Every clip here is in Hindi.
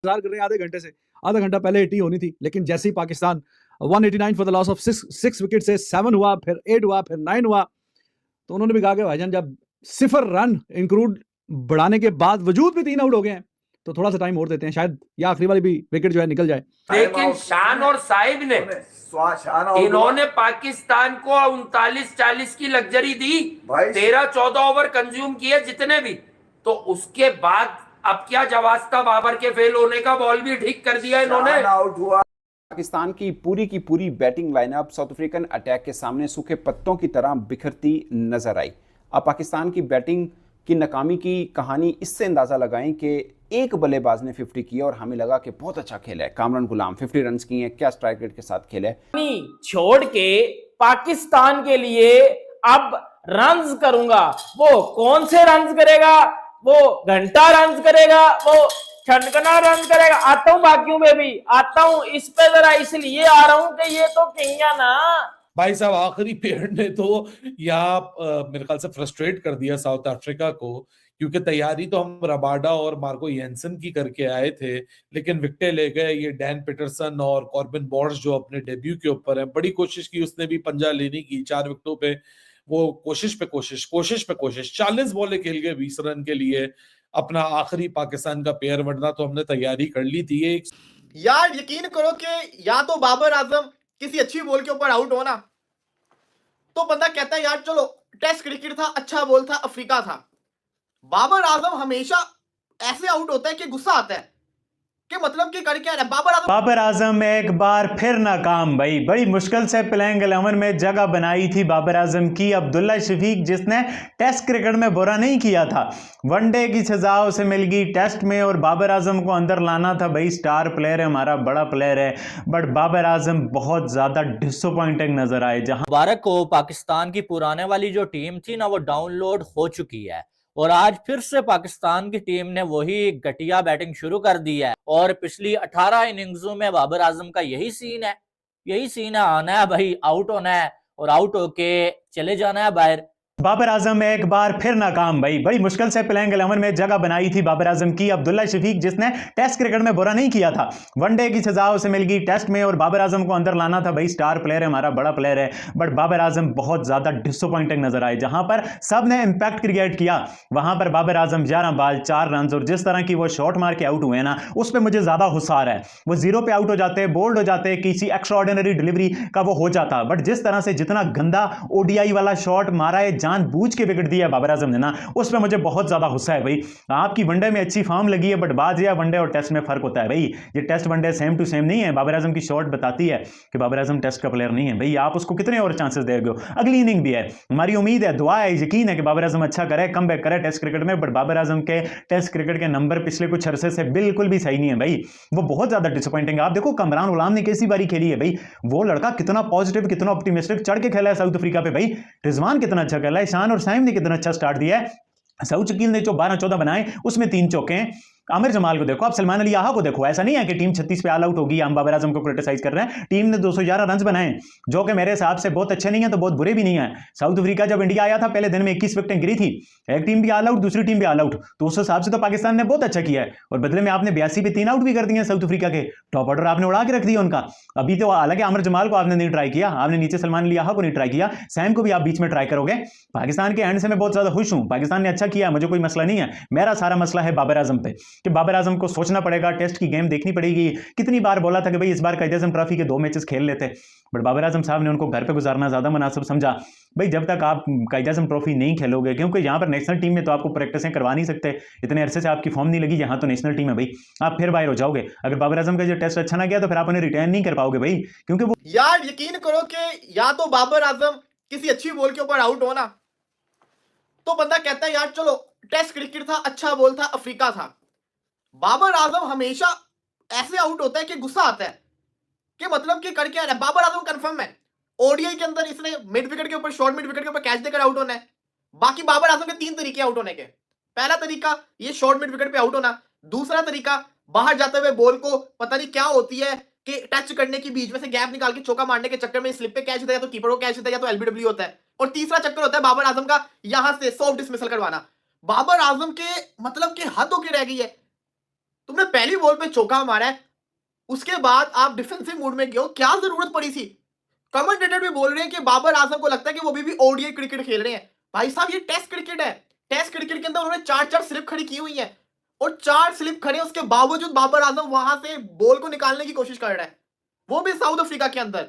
इंतजार कर रहे हैं आधे घंटे से, आधा घंटा पहले 80 होनी थी, लेकिन जैसे ही Pakistan 189 for the loss of six wicket से 7 हुआ, फिर 8 हुआ, फिर 9 हुआ, तो उन्होंने भी कहा कि भाईजान जब 0 रन इंक्लूड बढ़ाने के बाद वजूद भी 3 आउट हो गए हैं तो थोड़ा सा टाइम और देते हैं, शायद ये आखिरी वाली भी विकेट जो है निकल जाए। लेकिन शान और साहिब ने इन्होंने पाकिस्तान को 39-40 की लग्जरी दी, 13-14 ओवर कंज्यूम किए जितने भी, तो उसके बाद अब क्या जवाब था बाबर के फेल होने का, बॉल भी ठीक कर दिया इन्होंने। पाकिस्तान की पूरी batting lineup south African attack के सामने सूखे पत्तों की तरह बिखरती नजर आई। अब पाकिस्तान की बैटिंग की नाकामी की कहानी इससे अंदाजा लगाएं कि एक बल्लेबाज ने 50 किया और हमें लगा कि बहुत अच्छा खेला है। कामरान गुलाम 50 रन किए, क्या स्ट्राइक रेट के साथ खेला है। छोड़ के पाकिस्तान के लिए अब रन्स करूंगा, वो कौन से रन्स करेगा? वो घंटा रन्स करेगा, वो छनकना रन करेगा। आता हूं बाकियों में भी आता हूं, इस पे जरा इसलिए आ रहा हूं कि ये तो कहिया ना भाई साहब आखिरी पीरियड ने तो यहाँ मेरे ख्याल से फ्रस्ट्रेट कर दिया साउथ अफ्रीका को, क्योंकि तैयारी तो हम रबाडा और मार्को येंसन की करके आए थे, लेकिन विकेटें ले गए ये डैन पीटरसन और कॉर्बिन बॉर्ड्स जो अपने डेब्यू के ऊपर है। बड़ी कोशिश की उसने भी पंजा लेने की 4 विकेटों पे, वो कोशिश पे कोशिश 40 बॉलें खेल गए 20 रन के लिए अपना आखिरी पाकिस्तान का पेयर, वरना तो हमने तैयारी कर ली थी। यार यकीन करो कि या तो बाबर आजम किसी अच्छी बॉल के ऊपर आउट हो ना, तो बंदा कहता है यार चलो टेस्ट क्रिकेट था, अच्छा बॉल था, अफ्रीका था। बाबर आजम हमेशा ऐसे आउट होता है कि गुस्सा आता है कि मतलब कि कर क्या रहा है बाबर आजम एक बार फिर नाकाम। भाई बड़ी मुश्किल से प्लेइंग 11 में जगह बनाई थी बाबर आजम की। अब्दुल्ला शफीक जिसने टेस्ट क्रिकेट में बुरा नहीं किया था, वनडे की सजा उसे मिल गई टेस्ट में, और बाबर आजम को अंदर लाना था। भाई स्टार प्लेयर है, हमारा बड़ा प्लेयर है, बट बाबर आजम बहुत ज्यादा डिसअपॉइंटिंग नजर आए। जहां मुबारक को पाकिस्तान की पुराने वाली जो टीम थी ना, वो डाउनलोड हो चुकी है, और आज फिर से पाकिस्तान की टीम ने वही घटिया बैटिंग शुरू कर दी है। और पिछली 18 इनिंग्सों में बाबर आजम का यही सीन है, आना है भाई, आउट होना है और आउट होके चले जाना है बाहर। बाबर आजम एक बार फिर नाकाम। भाई बड़ी मुश्किल से प्लेइंग 11 में जगह बनाई थी बाबर आजम की। अब्दुल्ला शफीक जिसने टेस्ट क्रिकेट में बुरा नहीं किया था, वनडे की सजा उसे मिल गई टेस्ट में, और बाबर आजम को अंदर लाना था। भाई स्टार प्लेयर है, हमारा बड़ा प्लेयर है, बट बाबर आजम बहुत ज्यादा डिसअपॉइंटिंग नजर आए। जहां पर सब ने इंपैक्ट क्रिएट किया, वहां पर बाबर आजम 11 बॉल 4 रन, और जिस तरह की वो शॉट मार के आउट हुए ना, उस पर मुझे ज्यादा गुस्सा आ रहा है। वो 0 पे आउट हो जाते, बोल्ड हो जाते, किसी एक्स्ट्राऑर्डिनरी डिलीवरी का वो हो जाता, बट जिस तरह से जितना गंदा ओडीआई वाला शॉट मारा है, जानबूझ के विकेट दिया बाबर आजम ने ना, उस पे मुझे बहुत ज्यादा गुस्सा है। भाई आपकी वनडे में अच्छी फॉर्म लगी है, बट बात यह वनडे और टेस्ट में फर्क होता है। भाई ये test one day same to same नहीं है। बाबर आजम की शॉट बताती है कि बाबर आजम टेस्ट का प्लेयर नहीं है। भाई आप उसको कितने और चांसेस देंगे? अगली इनिंग भी है, हमारी उम्मीद है, दुआ है, यकीन है कि बाबर आजम अच्छा करे, कमबैक करे टेस्ट क्रिकेट में, बट बाबर आजम के टेस्ट क्रिकेट के नंबर पिछले कुछ अरसे से बिल्कुल भी सही नहीं है। भाई वो बहुत ज्यादा डिसअपॉइंटिंग है। आप देखो कामरान गुलाम ने कैसी बारी खेली है। भाई वो लड़का कितना पॉजिटिव, कितना ऑप्टिमिस्टिक चढ़ के खेला है साउथ अफ्रीका पे। भाई रिजवान कितना अच्छा खेला है, शान और साइम ने कितना अच्छा स्टार्ट दिया है। सऊद शकील ने जो 12-14 बनाए उसमें 3 चौके हैं। आमिर जमाल को देखो, आप सलमान अली आहा को देखो, ऐसा नहीं है कि टीम 36 पे ऑल आउट होगी, हम बाबर आजम को क्रिटिसाइज कर रहे हैं। टीम ने 211 रन बनाए, जो कि मेरे हिसाब से बहुत अच्छे नहीं है तो बहुत बुरे भी नहीं है। साउथ अफ्रीका जब इंडिया आया था पहले दिन में 21 विकेटें गिरी थी, एक टीम भी ऑल आउट, दूसरी टीम भी ऑल आउट, तो उस हिसाब से तो पाकिस्तान ने बहुत अच्छा किया है। और बदले में आपने 82 पे 3 आउट भी कर दिए साउथ अफ्रीका के। टॉप ऑर्डर आपने उड़ा के रख दिया उनका। अभी तो हालांकि आमिर जमाल को आपने नहीं ट्राई किया, आपने नीचे सलमान अली आहा को नहीं ट्राई किया, सैम को भी आप बीच में ट्राई करोगे। पाकिस्तान के एंड से मैं बहुत ज्यादा खुश हूं, पाकिस्तान ने अच्छा किया, मुझे कोई मसला नहीं है। मेरा सारा मसला है बाबर आजम पे, कि बाबर आजम को सोचना पड़ेगा, टेस्ट की गेम देखनी पड़ेगी। कितनी बार बोला था कि भाई इस बार कायदे आजम ट्रॉफी के 2 मैचेस खेल लेते, बट बाबर आजम साहब ने उनको घर पे गुजारना ज्यादा मुनासिब समझा। भाई जब तक आप कायदे आजम ट्रॉफी नहीं खेलोगे, क्योंकि यहाँ पर नेशनल टीम में तो आपको प्रैक्टिसें करवा नहीं सकते, इतने अरसे से आपकी फॉर्म नहीं लगी, यहाँ तो नेशनल टीम है भाई, आप फिर बाहर हो जाओगे। अगर बाबर आजम का जो टेस्ट अच्छा ना गया तो फिर आप उन्हें रिटर्न नहीं कर पाओगे भाई, क्योंकि वो यार यकीन करो कि या तो बाबर आजम किसी अच्छी बॉल के ऊपर आउट हो ना, तो बंदा कहता है यार चलो टेस्ट क्रिकेट था, अच्छा बॉल था, अफ्रीका था। बाबर आजम हमेशा ऐसे आउट होता है कि गुस्सा आता है कि मतलब कि कर क्या रहा है। बाबर आजम कंफर्म है, ओडीआई के अंदर इसने मिड विकेट के ऊपर, शॉर्ट मिड विकेट के ऊपर कैच देकर आउट होना है। बाकी बाबर आजम के 3 तरीके आउट होने के। पहला तरीका ये शॉर्ट मिड विकेट पे आउट होना, दूसरा तरीका बाहर जाते हुए बॉल को पता नहीं क्या होती है कि टच करने की बीच में से गैप निकाल के चौका मारने के चक्कर में स्लिप पे कैच होता है, या तो कीपर को कैच होता है, या तो एलबीडब्ल्यू होता है। और तीसरा चक्कर होता है बाबर आजम का यहां से सॉफ्ट डिसमिसल करवाना। बाबर आजम के मतलब कि हद होके रह गई है तुमने पहली बॉल पे चौका मारा है, उसके बाद आप डिफेंसिव मूड में गए हो, क्या जरूरत पड़ी थी? कमेंटेटर भी बोल रहे हैं कि बाबर आजम को लगता है कि वो अभी भी ओडीआई क्रिकेट खेल रहे हैं। भाई साहब, ये टेस्ट क्रिकेट है। टेस्ट क्रिकेट के अंदर उन्होंने 4-4 स्लिप खड़ी की हुई है, और 4 स्लिप खड़े उसके बावजूद बाबर आजम वहां से बॉल को निकालने की कोशिश कर रहा है, वो भी साउथ अफ्रीका के अंदर।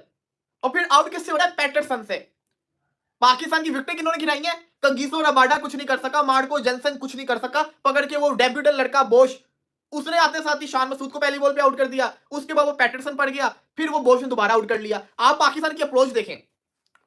और फिर आउट किससे हो रहा है? पैटरसन से। पाकिस्तान की विकेट किन्होंने गिराई है? कंगीसो रबाडा कुछ नहीं कर सका, मार्को जेनसन कुछ नहीं कर सका, पकड़ के वो डेब्यूटेंट लड़का बोश, उसने आते साथ ही शान मसूद को पहली बॉल पे आउट कर दिया, उसके बाद वो पैटरसन पड़ गया, फिर वो बोश ने दोबारा आउट कर लिया। आप पाकिस्तान की अप्रोच देखें,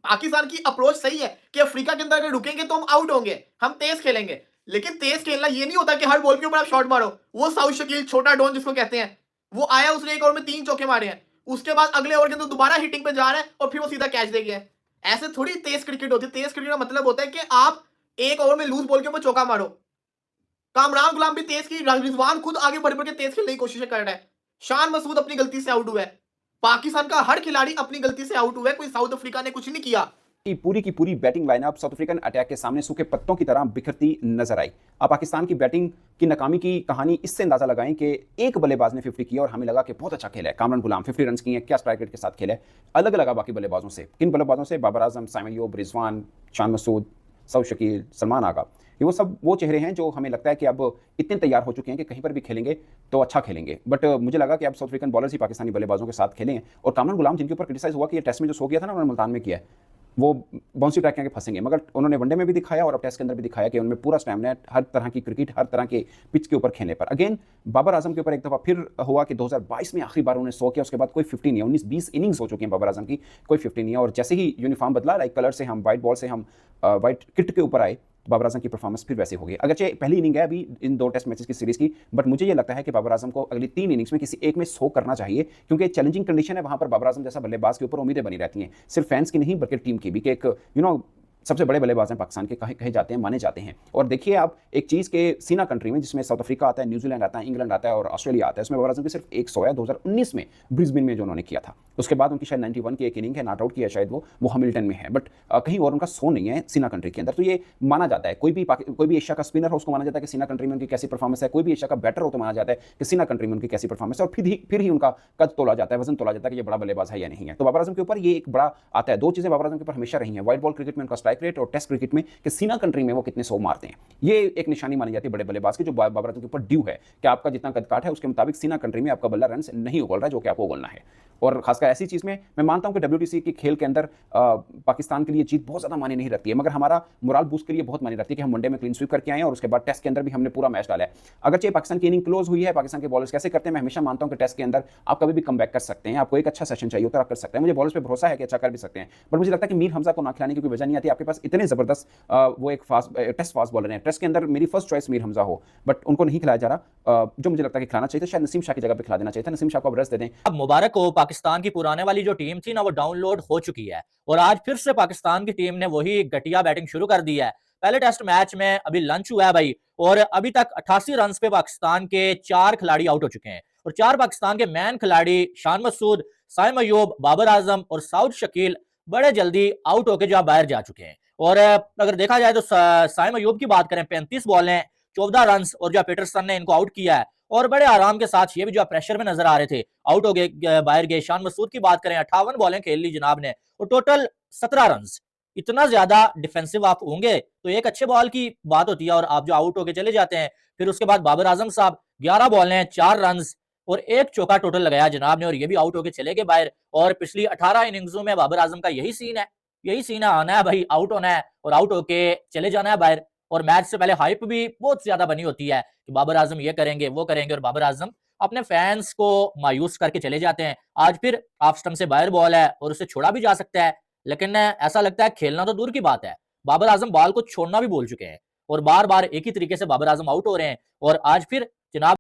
पाकिस्तान की अप्रोच सही है कि अफ्रीका के अंदर अगर रुकेंगे तो हम आउट होंगे, हम तेज खेलेंगे, लेकिन तेज खेलना ये नहीं होता कि हर बॉल के ऊपर आप शॉट मारो। वो साउथ शकील, छोटा डॉन जिसको कहते हैं, वो आया, उसने एक ओवर में 3 चौके मारे हैं, उसके बाद अगले ओवर के अंदर दोबारा हिटिंग पे जा रहा है और फिर वो सीधा कैच दे गया। ऐसे थोड़ी तेज क्रिकेट होती है। तेज क्रिकेट का मतलब होता है कि आप एक ओवर में लूज बॉल के ऊपर चौका मारो। कामरान गुलाम भी तेज की, रिजवान खुद आगे बढ़ के तेज खेलने की कोशिश कर रहा है, शान मसूद अपनी गलती से आउट हुआ है। पाकिस्तान का हर खिलाड़ी अपनी गलती से आउट हुआ है, कोई साउथ अफ्रीका ने कुछ नहीं किया। की पूरी batting lineup south African attack के सामने सूखे पत्तों की तरह बिखरती नजर आई। अब पाकिस्तान की बैटिंग की नाकामी की कहानी इससे अंदाजा लगाएं कि एक बल्लेबाज ने 50 किया और हमें लगा कि बहुत अच्छा खेला है, कामरान गुलाम 50 रन किए, क्या स्ट्राइक रेट के साथ खेला है। अलग लगा बाकी बल्लेबाजों से। किन बल्लेबाजों से? बाबर आजम, साइम अयूब, रिजवान, शान मसूद, सऊद शकील, सलमान आगा। ये वो सब वो चेहरे हैं जो हमें लगता है कि अब इतने तैयार हो चुके हैं कि कहीं पर भी खेलेंगे तो अच्छा खेलेंगे। बट मुझे लगा कि अब साउथ अफ्रीकन बॉलर्स ही पाकिस्तानी बल्लेबाजों के साथ खेलें। और कामरान गुलाम, जिनके ऊपर क्रिटिसाइज हुआ कि ये टेस्ट में जो सो गया था ना, उन्होंने मुल्तान में किया है, वो बाउंसी ट्रैक के फंसेंगे, मगर उन्होंने वनडे में भी दिखाया और अब टेस्ट के अंदर भी दिखाया कि उनमें पूरा स्टैमिना है हर तरह की क्रिकेट, हर तरह के पिच के ऊपर खेलने पर। अगेन बाबर आजम के ऊपर एक दफ़ा फिर हुआ कि 2022 में आखिरी बार उन्होंने 100 किया, उसके बाद कोई 50 नहीं है। 19-20 इनिंग्स हो चुकी हैं बाबर आजम की, कोई 50 नहीं है। और जैसे ही यूनिफॉर्म बदला, लाइक कलर से हम वाइट बॉल से हम वाइट किट के ऊपर आए, बाबर आजम की परफॉर्मेंस फिर वैसे हो गई। अगरचे पहली इनिंग है अभी इन 2 टेस्ट मैचेस की सीरीज की, बट मुझे ये लगता है कि बाबर आजम को अगली 3 इनिंग्स में किसी एक में 100 करना चाहिए, क्योंकि चैलेंजिंग कंडीशन है वहां पर बाबर आजम जैसा बल्लेबाज के ऊपर उम्मीदें बनी रहती हैं, सिर्फ फैंस की नहीं बल्कि टीम की भी, कि एक सबसे बड़े बल्लेबाज हैं पाकिस्तान के, कहे जाते हैं, माने जाते हैं। और देखिए आप एक चीज़ के सीना कंट्री में, जिसमें साउथ अफ्रीका आता है, न्यूजीलैंड आता है, इंग्लैंड आता है और ऑस्ट्रेलिया आता है, उसमें बाबर आजम की सिर्फ 100 है 2019 में ब्रिस्बेन में जो उन्होंने किया था। उसके बाद उनकी शायद 91 की एक इनिंग है, नॉट आउट किया शायद वो हमिल्टन में है, बट कहीं और उनका 100 नहीं है सीना कंट्री के अंदर। तो ये माना जाता है, कोई भी एशिया का स्पिनर हो उसको माना जाता है कि सीना कंट्री में उनकी कैसी परफॉर्मेंस है, कोई भी एशिया का बैटर हो तो माना जाता है कि सीना कंट्री में उनकी कैसी परफॉर्मेंस है, और फिर ही उनका कद तोला जाता है, वजन तोला जाता है कि ये बड़ा बल्लेबाज है या नहीं है। तो बाबर आजम के ऊपर ये एक बड़ा आता है। 2 चीज़ें बाबर आजम के ऊपर हमेशा रही हैं, व्हाइट बॉल क्रिकेट में उनका स्ट्राइक रेट और टेस्ट क्रिकेट में कि सीना कंट्री में वो कितने 100 मारते हैं। ये एक निशानी मानी जाती है बड़े बल्लेबाज की, जो बाबर आजम के ऊपर ड्यू है कि आपका जितना कद काट है उसके मुताबिक सीना कंट्री में आपका बल्ला रन नहीं उगल रहा है जो कि आपको उगलना है। और खासकर ऐसी चीज़ में मैं मानता हूं कि WTC के खेल के अंदर पाकिस्तान के लिए जीत बहुत ज़्यादा मायने नहीं रखती है, मगर हमारा मोराल बूस्ट के लिए बहुत मायने रखती है कि हम वनडे में क्लीन स्वीप करके आए और उसके बाद टेस्ट के अंदर भी हमने पूरा मैच डाला है। अगरचे पाकिस्तान की इनिंग क्लोज हुई है, पाकिस्तान के बॉलर्स कैसे करते हैं, मैं हमेशा मानता हूं कि टेस्ट के अंदर आप कभी भी कम बैक कर सकते हैं, आपको एक अच्छा सेशन चाहिए होता है, आप कर सकते हैं। मुझे बॉलर्स पर भरोसा है कि अच्छा कर भी सकते हैं, पर मुझे लगता है कि मीर हमजा को ना खिलाने की कोई वजह नहीं आती। आपके पास इतने ज़बरदस्त वो एक टेस्ट फास्ट बॉलर है, टेस्ट के अंदर मेरी फर्स्ट चॉइस मीर हमजा हो, बट उनको नहीं खिलाया जा रहा, जो मुझे लगता है कि खिलाना चाहिए था। शायद नसीम शाह की जगह पे खिला देना चाहिए था। नसीम शाह को अब रेस्ट दे दें। अब मुबारक हो, पाकिस्तान की पुराने वाली जो टीम थी ना, वो डाउनलोड हो चुकी है और आज फिर से पाकिस्तान की टीम ने वही घटिया बैटिंग शुरू कर दी है। पहले टेस्ट मैच में अभी लंच हुआ है भाई, और अभी तक 88 रन पे पाकिस्तान के 4 खिलाड़ी आउट हो चुके हैं, और 4 पाकिस्तान के मैन खिलाड़ी शान मसूद, साइम अयूब, बाबर आजम और सऊद शकील बड़े जल्दी आउट होकर जहां बाहर जा चुके हैं। और अगर देखा जाए तो साइम अयूब की बात करें, 35 बॉल हैं, 14 रन, और जो पीटरसन ने इनको आउट किया है, और बड़े आराम के साथ ये भी जो प्रेशर में नजर आ रहे थे आउट हो गए, बाहर गए। शान मसूद की बात करें, 58 बॉलें खेल ली जनाब ने और टोटल 17 रन। इतना ज्यादा डिफेंसिव आप होंगे तो एक अच्छे बॉल की बात होती है, और आप जो आउट होके चले जाते हैं। फिर उसके बाद बाबर आजम साहब 11 बॉलें, 4 रन और 1 चौका टोटल लगाया जनाब ने, और ये भी आउट होके चले गए बाहर। और पिछली 18 इनिंग्सों में बाबर आजम का यही सीन है, आना है भाई, आउट होना है और आउट होके चले जाना है बाहर। और मैच से पहले हाइप भी बहुत ज्यादा बनी होती है कि बाबर आजम ये करेंगे वो करेंगे, और बाबर आजम अपने फैंस को मायूस करके चले जाते हैं। आज फिर ऑफ स्टंप से बाहर बॉल है और उसे छोड़ा भी जा सकता है, लेकिन ऐसा लगता है खेलना तो दूर की बात है, बाबर आजम बॉल को छोड़ना भी भूल चुके हैं और बार बार एक ही तरीके से बाबर आजम आउट हो रहे हैं। और आज फिर जनाब